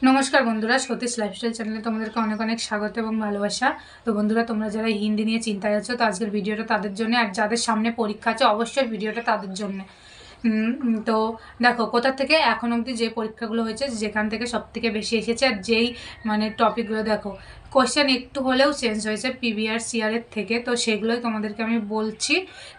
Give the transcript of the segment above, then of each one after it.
नमस्कार बंधुरा सतीश लाइफस्टाइल चैनले तुम्हादेरके अनेक अनेक स्वागत और भालोबासा। तो बंधुरा तुम्हारा जरा हिंदी निये चिंताय आछो तो आजकेर भिडियोटा तादेर जोन्नो और जादेर सामने परीक्षा आछे अवश्यई भिडियोटा तादेर जोन्नो। तो देखो कोथा थेके एखोन अब्दि जे परीक्षागुलो हयेछे जेखान थेके सबथेके बेशी एसेछे और जेई माने टपिकगुलो देखो कोश्चेन एकटू होलेও चेंज हयेछे प्रिवियास यारेर थेके, तो सेगुलोई तोमादेरके आमि बोलछि।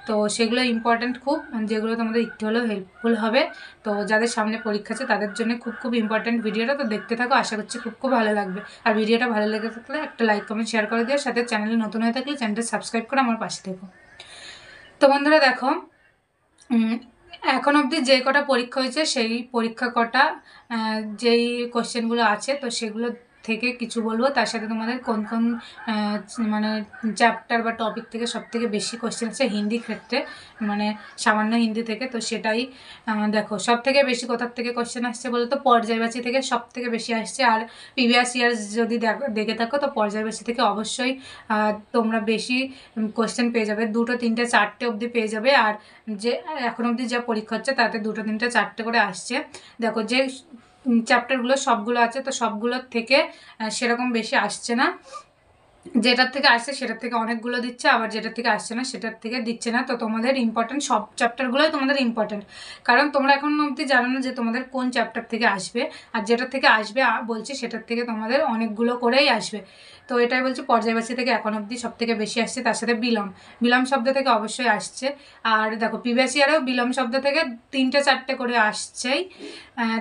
तो सेगुलो इम्पर्टेंट खूब जेगुलो तोमादेर एकटू होलेও हेल्पफुल हबे। तो जादेर सामने परीक्षा आछे तादेर जोन्नो खूब खूब इम्पर्टेंट भिडियोटा, तो देखते थाको, आशा करछि खूब खूब भालो लागबे। और भिडियोटा भालो लेगे थाकले एकटा लाइक कमेंट शेयर करे दिओ, साथे चैनेले नतुन हये थाकले चैनेलटा सबस्क्राइब करे आमार पाशे থেকো। तो बंधुरा देखो এখন অবধি যে কটা পরীক্ষা হয়েছে সেই পরীক্ষা কটা যেই কোশ্চেনগুলো আছে তো সেগুলো থেকে কিছু বলবো, তার সাথে তোমাদের কোন কোন মানে চ্যাপ্টার বা টপিক থেকে সবথেকে বেশি কোশ্চেন আছে হিন্দি ক্ষেত্রে, মানে সামান্য হিন্দি থেকে, তো সেটাই দেখো। সব থেকে বেশি কোথার থেকে কোশ্চেন আসছে বলো তো পর্যায়বাচী থেকে সব থেকে বেশি আসছে। আর প্রিভিয়াস ইয়ার যদি দেখে থাকো তো পর্যায়বাচী থেকে অবশ্যই তোমরা বেশি কোশ্চেন পেয়ে যাবে, 2টো 3টে 4টে অবধি পেয়ে যাবে। আর যে এখন অবধি যা পরীক্ষা হচ্ছে তাতে 2টো 3টে 4টে করে আসছে। দেখো যে চ্যাপ্টারগুলো সবগুলো আছে তো সবগুলোর থেকে সেরকম বেশি আসছে না, যেটার থেকে আসছে সেটার থেকে অনেকগুলো দিচ্ছে, আবার যেটার থেকে আসছে না সেটার থেকে দিচ্ছে না। তো তোমাদের ইম্পর্টেন্ট সব চ্যাপ্টারগুলোই তোমাদের ইম্পর্টেন্ট, কারণ তোমরা এখন অবধি জানো না যে তোমাদের কোন চ্যাপ্টার থেকে আসবে। আর যেটার থেকে আসবে বলছি সেটার থেকে তোমাদের অনেকগুলো করেই আসবে। তো এটাই বলছি পর্যায়বাচী থেকে এখন অবধি সব থেকে বেশি আসছে, তার সাথে বিলম শব্দ থেকে অবশ্যই আসছে। আর দেখো প্রিভিয়াস ইয়ারেও বিলম শব্দ থেকে 3টে 4টে করে আসছেই,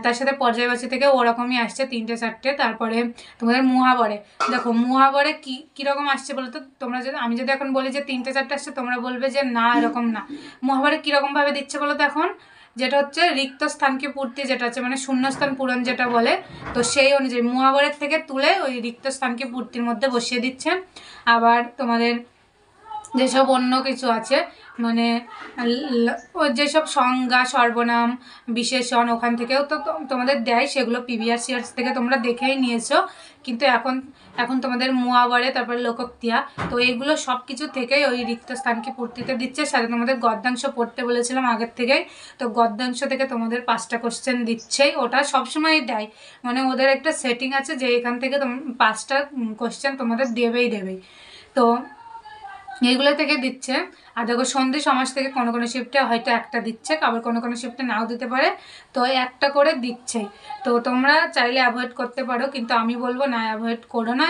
তার সাথে পর্যায়বাচী থেকে ওরকমই আসছে 3টে 4টে। তারপরে তোমাদের মুহাবরে, দেখো মুহাবরে কীরকম আসছে বলো তো, তোমরা যদি আমি যদি এখন বলি যে 3টে 4টে আসছে তোমরা বলবে যে না এরকম না। মুহাবরে কীরকমভাবে দিচ্ছে বলো তো এখন, যেটা হচ্ছে রিক্ত স্থানকে পূর্তি, যেটা হচ্ছে মানে শূন্যস্থান পূরণ যেটা বলে, তো সেই অনুযায়ী মুহাবরের থেকে তুলে ওই রিক্ত স্থানকে পূর্তির মধ্যে বসিয়ে দিচ্ছে। আবার তোমাদের যেসব অন্য কিছু আছে মানে যেসব সংজ্ঞা সর্বনাম বিশেষণ ওখান থেকেও তো তোমাদের দেয়, সেগুলো প্রিভিয়াস ইয়ার্স থেকে তোমরা দেখেই নিয়েছো। কিন্তু এখন তোমাদের মুহাবরে তারপরে লোকোক্তিয়া, তো এইগুলো সব কিছু থেকেই ওই রিক্ত স্থানকে পূর্তিতে দিচ্ছে। সাথে তোমাদের গদ্যাংশ পড়তে বলেছিলাম আগের থেকেই, তো গদ্যাংশ থেকে তোমাদের 5টা কোশ্চেন দিচ্ছেই, ওটা সবসময়ই দেয়, মানে ওদের একটা সেটিং আছে যে এখান থেকে 5টা কোশ্চেন তোমাদের দেবেই। তো এইগুলো থেকে দিচ্ছে। আর দেখো সন্ধি সমাজ থেকে কোনো কোনো শিফটে হয়তো একটা দিচ্ছে, আবার কোনো কোনো শিফটে নাও দিতে পারে, তো একটা করে দিচ্ছেই। তো তোমরা চাইলে অ্যাভয়েড করতে পারো, কিন্তু আমি বলবো না অ্যাভয়েড করো না,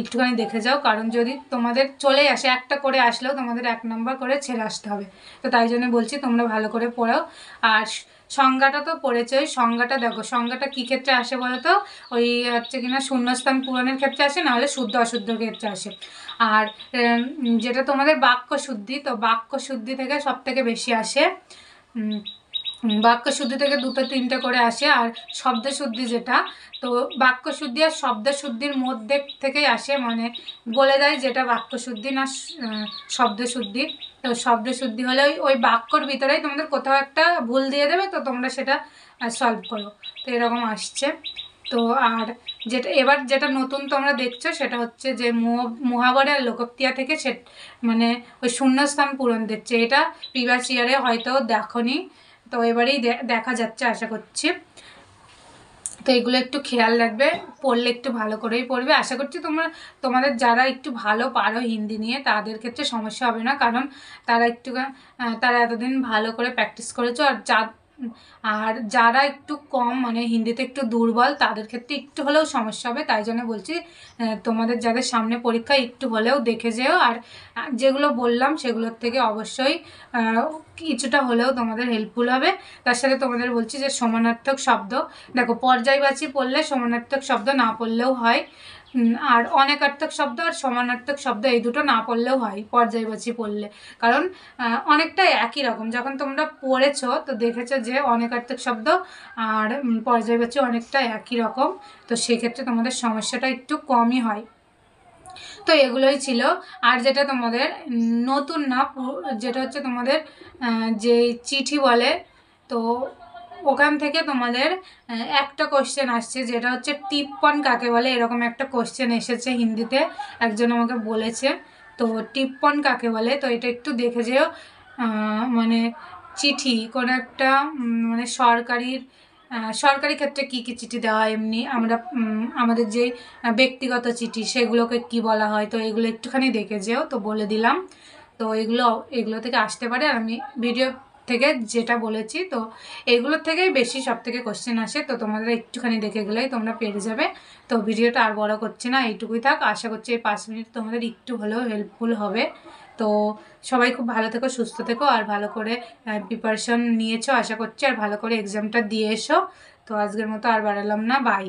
একটুখানি দেখে যাও, কারণ যদি তোমাদের চলেই আসে একটা করে আসলেও তোমাদের 1 নম্বর করে ছেড়ে আসতে হবে। তো তাই জন্য বলছি তোমরা ভালো করে পড়াও। আর সংজ্ঞাটা তো পড়েছোই, সংজ্ঞাটা দেখো সংজ্ঞাটা কী ক্ষেত্রে আসে বলো তো, ওই হচ্ছে কিনা শূন্যস্থান পূরণের ক্ষেত্রে আসে, নাহলে শুদ্ধ অশুদ্ধর ক্ষেত্রে আসে। আর যেটা তোমাদের বাক্য শুদ্ধি, তো বাক্য শুদ্ধি থেকে সব থেকে বেশি আসে, বাক্য শুদ্ধি থেকে 2টো 3টে করে আসে। আর শব্দ শুদ্ধি যেটা, তো বাক্য শুদ্ধি আর শব্দ শুদ্ধির মধ্যে থেকেই আসে, মানে বলে দেয় যেটা বাক্য শুদ্ধি না শব্দ শুদ্ধি। তো শব্দ শুদ্ধি হলে ওই বাক্যর ভিতরেই তোমাদের কোথাও একটা ভুল দিয়ে দেবে, তো তোমরা সেটা সলভ করো, তো এরকম আসছে। তো আর যেটা নতুন তোমরা দেখছো সেটা হচ্ছে যে মুহাবরে আর লোকোক্তিয়া থেকে সে মানে ওই শূন্যস্থান পূরণ দিচ্ছে, এটা প্রিভিয়াস ইয়ারে হয়তো দেখোনি, তো এবারেই দেখা যাচ্ছে আশা করছি। তো এগুলো একটু খেয়াল রাখবে, পড়লে একটু ভালো করেই পড়বে। আশা করছি তোমাদের যারা একটু ভালো পারো হিন্দি নিয়ে তাদের ক্ষেত্রে সমস্যা হবে না, কারণ তারা এতদিন ভালো করে প্র্যাকটিস করেছো। আর যারা একটু কম মানে হিন্দিতে একটু দুর্বল তাদের ক্ষেত্রে একটু হলেও সমস্যা হবে। তাই জন্য বলছি তোমাদের যাদের সামনে পরীক্ষা একটু হলেও দেখে যেও, আর যেগুলো বললাম সেগুলোর থেকে অবশ্যই কিছুটা হলেও তোমাদের হেল্পফুল হবে। তার সাথে তোমাদের বলছি যে সমানার্থক শব্দ, দেখো পর্যায়বাচী পড়লে সমানার্থক শব্দ না পড়লেও হয়, আর অনেকার্থক শব্দ আর সমানার্থক শব্দ এই দুটো না পড়লেও হয় পর্যায়বাচী পড়লে, কারণ অনেকটা একই রকম। যখন তোমরা পড়েছো তো দেখেছো যে অনেকার্থক শব্দ আর পর্যায়বাচী অনেকটা একই রকম, তো সেক্ষেত্রে তোমাদের সমস্যাটা একটু কমই হয়। তো এগুলোই ছিল। আর যেটা তোমাদের নতুন না, যেটা হচ্ছে তোমাদের যে চিঠি বলে, তো ওখান থেকে তোমাদের একটা কোশ্চেন আসছে, যেটা হচ্ছে টিপ্পন কাকে বলে, এরকম একটা কোশ্চেন এসেছে হিন্দিতে, একজন আমাকে বলেছে। তো টিপ্পন কাকে বলে, তো এটা একটু দেখে যেও। মানে চিঠি কোনো একটা মানে সরকারির সরকারি ক্ষেত্রে কী কী চিঠি দেওয়া হয়, এমনি আমরা আমাদের যে ব্যক্তিগত চিঠি সেগুলোকে কি বলা হয়, তো এগুলো একটুখানি দেখে যেও, তো বলে দিলাম। তো এগুলো থেকে আসতে পারে। আর আমি ভিডিও থেকে যেটা বলেছি, তো এগুলোর থেকেই বেশি সব থেকে কোশ্চেন আসে, তো তোমাদের একটুখানি দেখে গেলেই তোমরা পেরে যাবে। তো ভিডিওটা আর বড় করছি না, এইটুকুই থাক। আশা করছি এই 5 মিনিট তোমাদের একটু হলেও হেল্পফুল হবে। তো সবাই খুব ভালো থেকো, সুস্থ থেকো, আর ভালো করে প্রিপারেশন নিয়েছো আশা করছি, আর ভালো করে এক্সামটা দিয়ে এসো। তো আজকের মতো আর বাড়ালাম না, বাই।